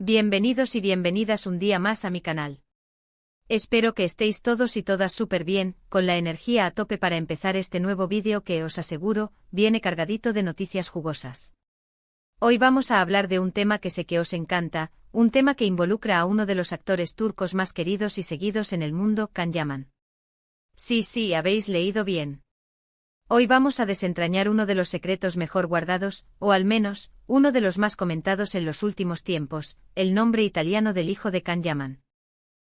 Bienvenidos y bienvenidas un día más a mi canal. Espero que estéis todos y todas súper bien, con la energía a tope para empezar este nuevo vídeo que os aseguro, viene cargadito de noticias jugosas. Hoy vamos a hablar de un tema que sé que os encanta, un tema que involucra a uno de los actores turcos más queridos y seguidos en el mundo, Can Yaman. Sí, habéis leído bien. Hoy vamos a desentrañar uno de los secretos mejor guardados, o al menos, uno de los más comentados en los últimos tiempos, el nombre italiano del hijo de Can Yaman.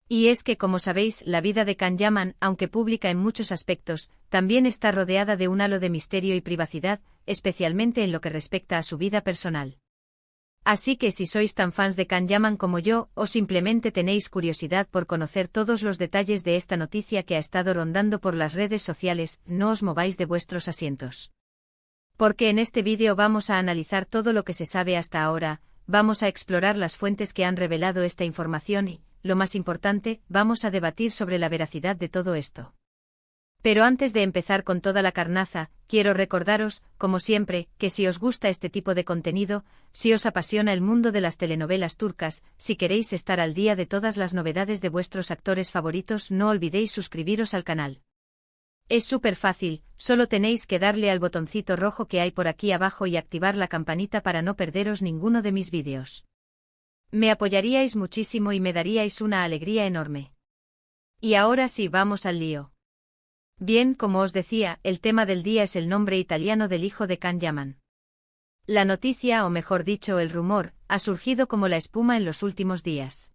Y es que, como sabéis, la vida de Can Yaman, aunque pública en muchos aspectos, también está rodeada de un halo de misterio y privacidad, especialmente en lo que respecta a su vida personal. Así que si sois tan fans de Can Yaman como yo, o simplemente tenéis curiosidad por conocer todos los detalles de esta noticia que ha estado rondando por las redes sociales, no os mováis de vuestros asientos. Porque en este vídeo vamos a analizar todo lo que se sabe hasta ahora, vamos a explorar las fuentes que han revelado esta información y, lo más importante, vamos a debatir sobre la veracidad de todo esto. Pero antes de empezar con toda la carnaza, quiero recordaros, como siempre, que si os gusta este tipo de contenido, si os apasiona el mundo de las telenovelas turcas, si queréis estar al día de todas las novedades de vuestros actores favoritos, no olvidéis suscribiros al canal. Es súper fácil, solo tenéis que darle al botoncito rojo que hay por aquí abajo y activar la campanita para no perderos ninguno de mis vídeos. Me apoyaríais muchísimo y me daríais una alegría enorme. Y ahora sí, vamos al lío. Bien, como os decía, el tema del día es el nombre italiano del hijo de Can Yaman. La noticia, o mejor dicho, el rumor, ha surgido como la espuma en los últimos días.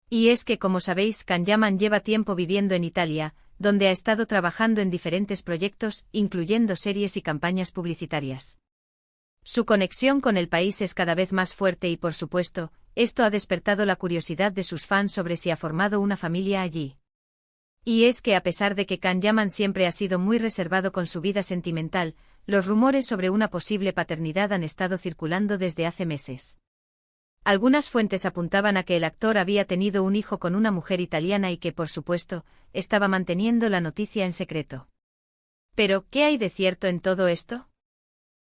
Y es que, como sabéis, Can Yaman lleva tiempo viviendo en Italia, donde ha estado trabajando en diferentes proyectos, incluyendo series y campañas publicitarias. Su conexión con el país es cada vez más fuerte y, por supuesto, esto ha despertado la curiosidad de sus fans sobre si ha formado una familia allí. Y es que a pesar de que Can Yaman siempre ha sido muy reservado con su vida sentimental, los rumores sobre una posible paternidad han estado circulando desde hace meses. Algunas fuentes apuntaban a que el actor había tenido un hijo con una mujer italiana y que, por supuesto, estaba manteniendo la noticia en secreto. Pero, ¿qué hay de cierto en todo esto?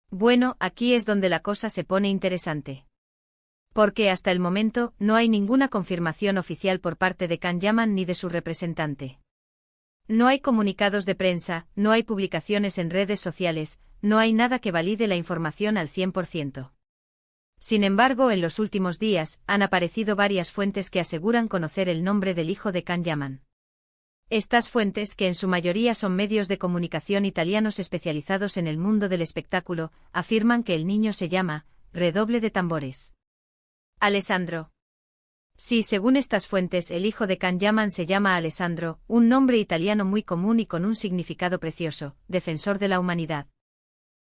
Bueno, aquí es donde la cosa se pone interesante. Porque hasta el momento, no hay ninguna confirmación oficial por parte de Can Yaman ni de su representante. No hay comunicados de prensa, no hay publicaciones en redes sociales, no hay nada que valide la información al 100%. Sin embargo, en los últimos días, han aparecido varias fuentes que aseguran conocer el nombre del hijo de Can Yaman. Estas fuentes, que en su mayoría son medios de comunicación italianos especializados en el mundo del espectáculo, afirman que el niño se llama, redoble de tambores, Alessandro. Sí, según estas fuentes, el hijo de Can Yaman se llama Alessandro, un nombre italiano muy común y con un significado precioso, defensor de la humanidad.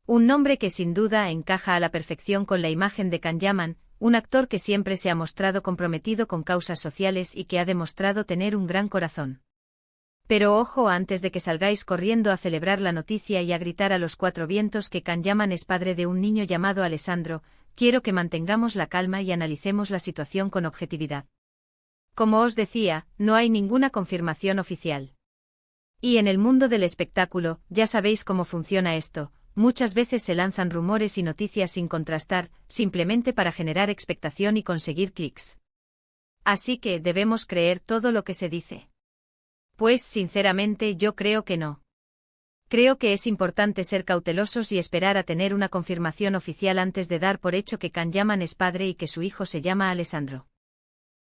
Un nombre que sin duda encaja a la perfección con la imagen de Can Yaman, un actor que siempre se ha mostrado comprometido con causas sociales y que ha demostrado tener un gran corazón. Pero ojo, antes de que salgáis corriendo a celebrar la noticia y a gritar a los cuatro vientos que Can Yaman es padre de un niño llamado Alessandro, quiero que mantengamos la calma y analicemos la situación con objetividad. Como os decía, no hay ninguna confirmación oficial. Y en el mundo del espectáculo, ya sabéis cómo funciona esto, muchas veces se lanzan rumores y noticias sin contrastar, simplemente para generar expectación y conseguir clics. Así que, ¿debemos creer todo lo que se dice? Pues, sinceramente, yo creo que no. Creo que es importante ser cautelosos y esperar a tener una confirmación oficial antes de dar por hecho que Can Yaman es padre y que su hijo se llama Alessandro.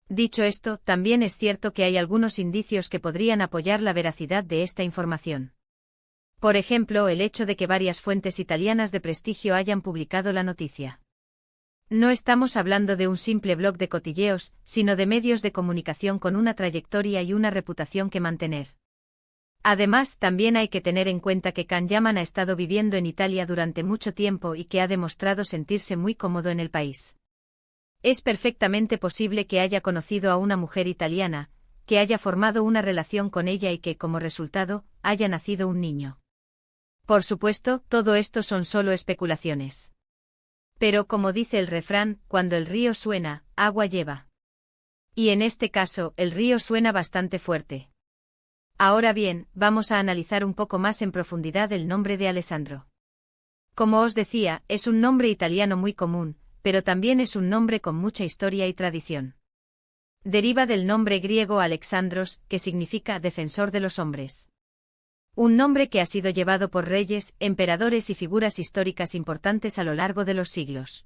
Dicho esto, también es cierto que hay algunos indicios que podrían apoyar la veracidad de esta información. Por ejemplo, el hecho de que varias fuentes italianas de prestigio hayan publicado la noticia. No estamos hablando de un simple blog de cotilleos, sino de medios de comunicación con una trayectoria y una reputación que mantener. Además, también hay que tener en cuenta que Can Yaman ha estado viviendo en Italia durante mucho tiempo y que ha demostrado sentirse muy cómodo en el país. Es perfectamente posible que haya conocido a una mujer italiana, que haya formado una relación con ella y que, como resultado, haya nacido un niño. Por supuesto, todo esto son solo especulaciones. Pero como dice el refrán, cuando el río suena, agua lleva. Y en este caso, el río suena bastante fuerte. Ahora bien, vamos a analizar un poco más en profundidad el nombre de Alessandro. Como os decía, es un nombre italiano muy común, pero también es un nombre con mucha historia y tradición. Deriva del nombre griego Alexandros, que significa defensor de los hombres. Un nombre que ha sido llevado por reyes, emperadores y figuras históricas importantes a lo largo de los siglos.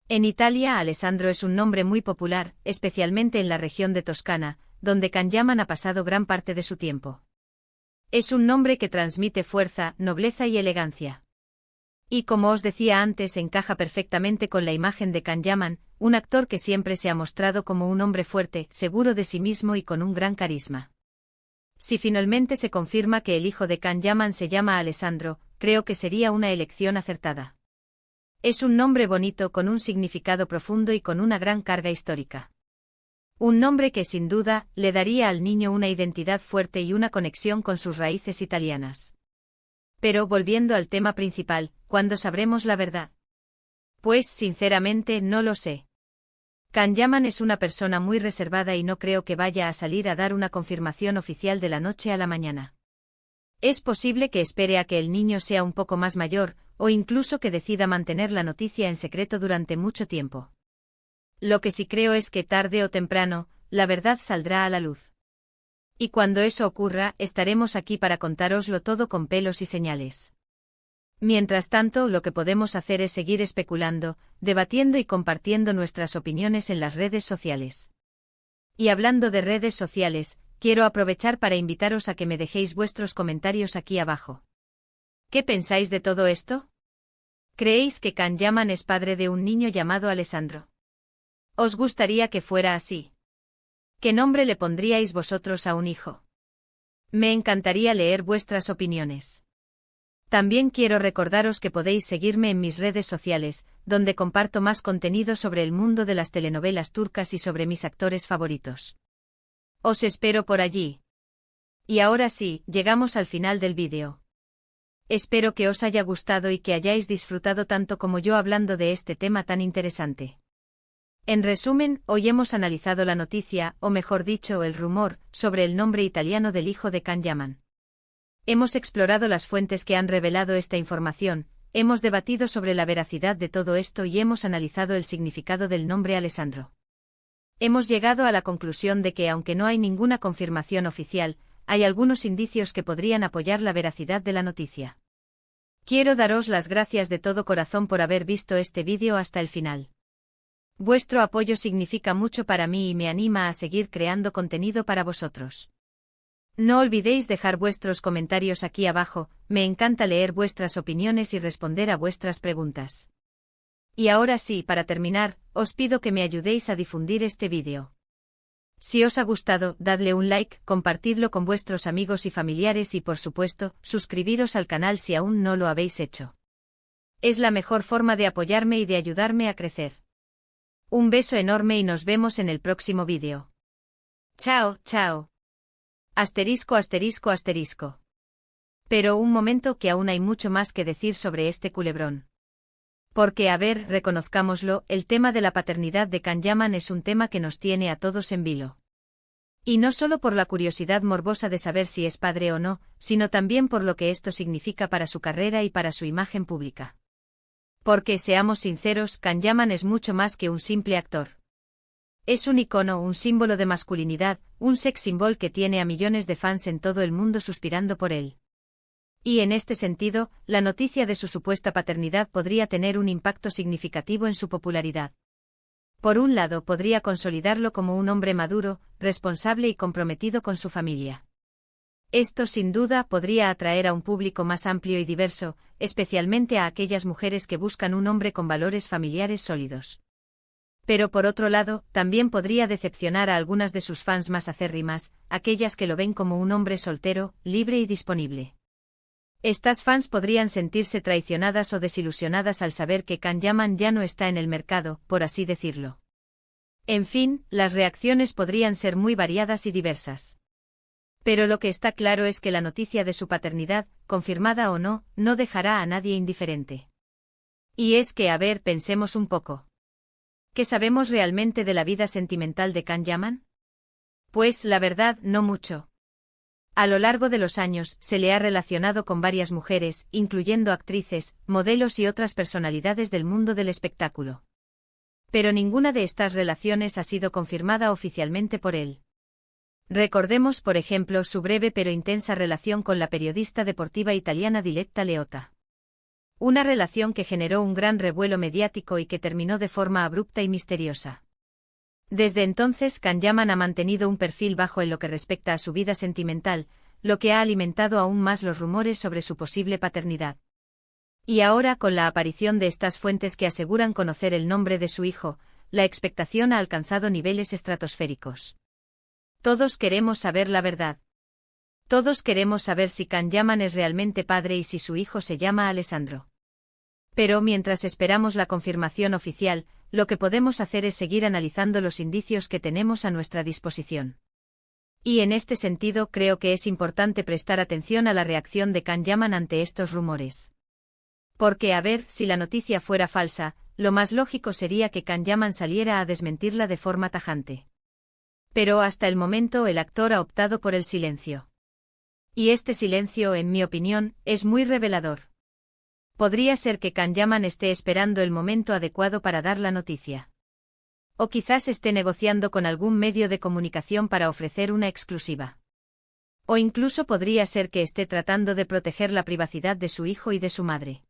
En Italia, Alessandro es un nombre muy popular, especialmente en la región de Toscana, donde Can Yaman ha pasado gran parte de su tiempo. Es un nombre que transmite fuerza, nobleza y elegancia. Y como os decía antes, encaja perfectamente con la imagen de Can Yaman, un actor que siempre se ha mostrado como un hombre fuerte, seguro de sí mismo y con un gran carisma. Si finalmente se confirma que el hijo de Can Yaman se llama Alessandro, creo que sería una elección acertada. Es un nombre bonito con un significado profundo y con una gran carga histórica. Un nombre que sin duda le daría al niño una identidad fuerte y una conexión con sus raíces italianas. Pero volviendo al tema principal, ¿cuándo sabremos la verdad? Pues sinceramente no lo sé. Can Yaman es una persona muy reservada y no creo que vaya a salir a dar una confirmación oficial de la noche a la mañana. Es posible que espere a que el niño sea un poco más mayor, o incluso que decida mantener la noticia en secreto durante mucho tiempo. Lo que sí creo es que tarde o temprano, la verdad saldrá a la luz. Y cuando eso ocurra, estaremos aquí para contároslo todo con pelos y señales. Mientras tanto, lo que podemos hacer es seguir especulando, debatiendo y compartiendo nuestras opiniones en las redes sociales. Y hablando de redes sociales, quiero aprovechar para invitaros a que me dejéis vuestros comentarios aquí abajo. ¿Qué pensáis de todo esto? ¿Creéis que Can Yaman es padre de un niño llamado Alessandro? ¿Os gustaría que fuera así? ¿Qué nombre le pondríais vosotros a un hijo? Me encantaría leer vuestras opiniones. También quiero recordaros que podéis seguirme en mis redes sociales, donde comparto más contenido sobre el mundo de las telenovelas turcas y sobre mis actores favoritos. Os espero por allí. Y ahora sí, llegamos al final del vídeo. Espero que os haya gustado y que hayáis disfrutado tanto como yo hablando de este tema tan interesante. En resumen, hoy hemos analizado la noticia, o mejor dicho, el rumor, sobre el nombre italiano del hijo de Can Yaman. Hemos explorado las fuentes que han revelado esta información, hemos debatido sobre la veracidad de todo esto y hemos analizado el significado del nombre Alessandro. Hemos llegado a la conclusión de que aunque no hay ninguna confirmación oficial, hay algunos indicios que podrían apoyar la veracidad de la noticia. Quiero daros las gracias de todo corazón por haber visto este vídeo hasta el final. Vuestro apoyo significa mucho para mí y me anima a seguir creando contenido para vosotros. No olvidéis dejar vuestros comentarios aquí abajo, me encanta leer vuestras opiniones y responder a vuestras preguntas. Y ahora sí, para terminar, os pido que me ayudéis a difundir este vídeo. Si os ha gustado, dadle un like, compartidlo con vuestros amigos y familiares y por supuesto, suscribiros al canal si aún no lo habéis hecho. Es la mejor forma de apoyarme y de ayudarme a crecer. Un beso enorme y nos vemos en el próximo vídeo. Chao, chao. Asterisco, asterisco, asterisco. Pero un momento, que aún hay mucho más que decir sobre este culebrón. Porque a ver, reconozcámoslo, el tema de la paternidad de Can Yaman es un tema que nos tiene a todos en vilo. Y no solo por la curiosidad morbosa de saber si es padre o no, sino también por lo que esto significa para su carrera y para su imagen pública. Porque, seamos sinceros, Can Yaman es mucho más que un simple actor. Es un icono, un símbolo de masculinidad, un sex symbol que tiene a millones de fans en todo el mundo suspirando por él. Y en este sentido, la noticia de su supuesta paternidad podría tener un impacto significativo en su popularidad. Por un lado, podría consolidarlo como un hombre maduro, responsable y comprometido con su familia. Esto sin duda podría atraer a un público más amplio y diverso, especialmente a aquellas mujeres que buscan un hombre con valores familiares sólidos. Pero por otro lado, también podría decepcionar a algunas de sus fans más acérrimas, aquellas que lo ven como un hombre soltero, libre y disponible. Estas fans podrían sentirse traicionadas o desilusionadas al saber que Can Yaman ya no está en el mercado, por así decirlo. En fin, las reacciones podrían ser muy variadas y diversas. Pero lo que está claro es que la noticia de su paternidad, confirmada o no, no dejará a nadie indiferente. Y es que, a ver, pensemos un poco. ¿Qué sabemos realmente de la vida sentimental de Can Yaman? Pues, la verdad, no mucho. A lo largo de los años, se le ha relacionado con varias mujeres, incluyendo actrices, modelos y otras personalidades del mundo del espectáculo. Pero ninguna de estas relaciones ha sido confirmada oficialmente por él. Recordemos, por ejemplo, su breve pero intensa relación con la periodista deportiva italiana Diletta Leotta. Una relación que generó un gran revuelo mediático y que terminó de forma abrupta y misteriosa. Desde entonces, Can Yaman ha mantenido un perfil bajo en lo que respecta a su vida sentimental, lo que ha alimentado aún más los rumores sobre su posible paternidad. Y ahora, con la aparición de estas fuentes que aseguran conocer el nombre de su hijo, la expectación ha alcanzado niveles estratosféricos. Todos queremos saber la verdad. Todos queremos saber si Can Yaman es realmente padre y si su hijo se llama Alessandro. Pero mientras esperamos la confirmación oficial, lo que podemos hacer es seguir analizando los indicios que tenemos a nuestra disposición. Y en este sentido creo que es importante prestar atención a la reacción de Can Yaman ante estos rumores. Porque, a ver, si la noticia fuera falsa, lo más lógico sería que Can Yaman saliera a desmentirla de forma tajante. Pero hasta el momento el actor ha optado por el silencio. Y este silencio, en mi opinión, es muy revelador. Podría ser que Can Yaman esté esperando el momento adecuado para dar la noticia. O quizás esté negociando con algún medio de comunicación para ofrecer una exclusiva. O incluso podría ser que esté tratando de proteger la privacidad de su hijo y de su madre.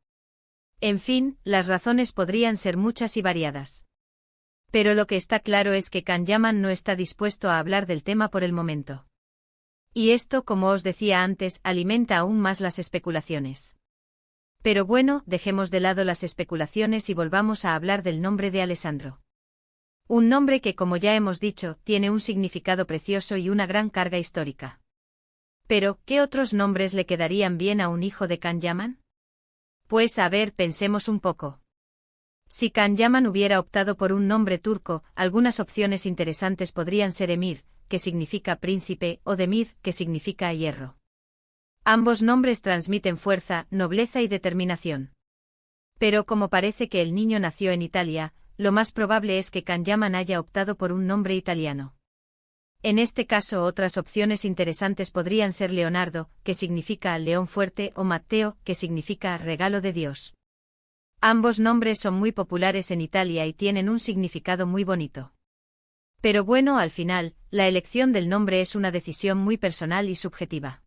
En fin, las razones podrían ser muchas y variadas. Pero lo que está claro es que Can Yaman no está dispuesto a hablar del tema por el momento. Y esto, como os decía antes, alimenta aún más las especulaciones. Pero bueno, dejemos de lado las especulaciones y volvamos a hablar del nombre de Alessandro. Un nombre que, como ya hemos dicho, tiene un significado precioso y una gran carga histórica. Pero, ¿qué otros nombres le quedarían bien a un hijo de Can Yaman? Pues a ver, pensemos un poco. Si Can Yaman hubiera optado por un nombre turco, algunas opciones interesantes podrían ser Emir, que significa príncipe, o Demir, que significa hierro. Ambos nombres transmiten fuerza, nobleza y determinación. Pero como parece que el niño nació en Italia, lo más probable es que Can Yaman haya optado por un nombre italiano. En este caso, otras opciones interesantes podrían ser Leonardo, que significa león fuerte, o Matteo, que significa regalo de Dios. Ambos nombres son muy populares en Italia y tienen un significado muy bonito. Pero bueno, al final, la elección del nombre es una decisión muy personal y subjetiva.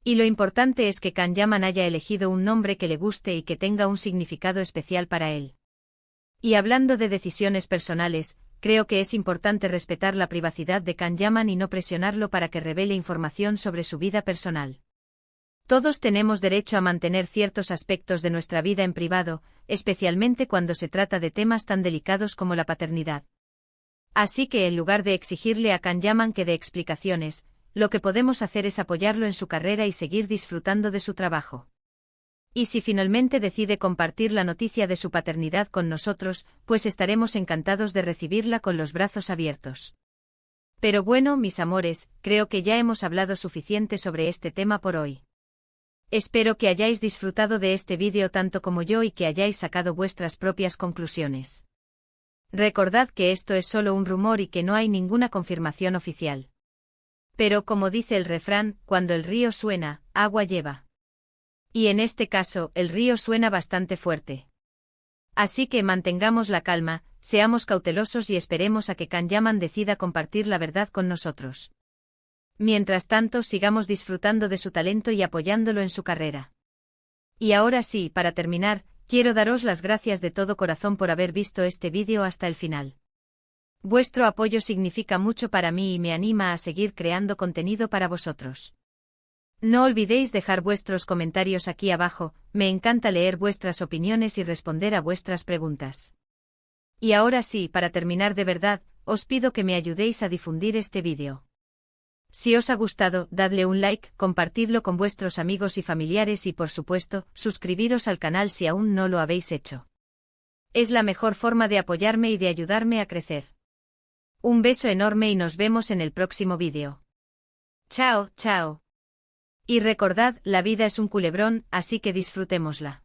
Y lo importante es que Can Yaman haya elegido un nombre que le guste y que tenga un significado especial para él. Y hablando de decisiones personales, creo que es importante respetar la privacidad de Can Yaman y no presionarlo para que revele información sobre su vida personal. Todos tenemos derecho a mantener ciertos aspectos de nuestra vida en privado, especialmente cuando se trata de temas tan delicados como la paternidad. Así que en lugar de exigirle a Can Yaman que dé explicaciones, lo que podemos hacer es apoyarlo en su carrera y seguir disfrutando de su trabajo. Y si finalmente decide compartir la noticia de su paternidad con nosotros, pues estaremos encantados de recibirla con los brazos abiertos. Pero bueno, mis amores, creo que ya hemos hablado suficiente sobre este tema por hoy. Espero que hayáis disfrutado de este vídeo tanto como yo y que hayáis sacado vuestras propias conclusiones. Recordad que esto es solo un rumor y que no hay ninguna confirmación oficial. Pero como dice el refrán, cuando el río suena, agua lleva. Y en este caso, el río suena bastante fuerte. Así que mantengamos la calma, seamos cautelosos y esperemos a que Can Yaman decida compartir la verdad con nosotros. Mientras tanto, sigamos disfrutando de su talento y apoyándolo en su carrera. Y ahora sí, para terminar, quiero daros las gracias de todo corazón por haber visto este vídeo hasta el final. Vuestro apoyo significa mucho para mí y me anima a seguir creando contenido para vosotros. No olvidéis dejar vuestros comentarios aquí abajo, me encanta leer vuestras opiniones y responder a vuestras preguntas. Y ahora sí, para terminar de verdad, os pido que me ayudéis a difundir este vídeo. Si os ha gustado, dadle un like, compartidlo con vuestros amigos y familiares y por supuesto, suscribiros al canal si aún no lo habéis hecho. Es la mejor forma de apoyarme y de ayudarme a crecer. Un beso enorme y nos vemos en el próximo vídeo. Chao, chao. Y recordad, la vida es un culebrón, así que disfrutémosla.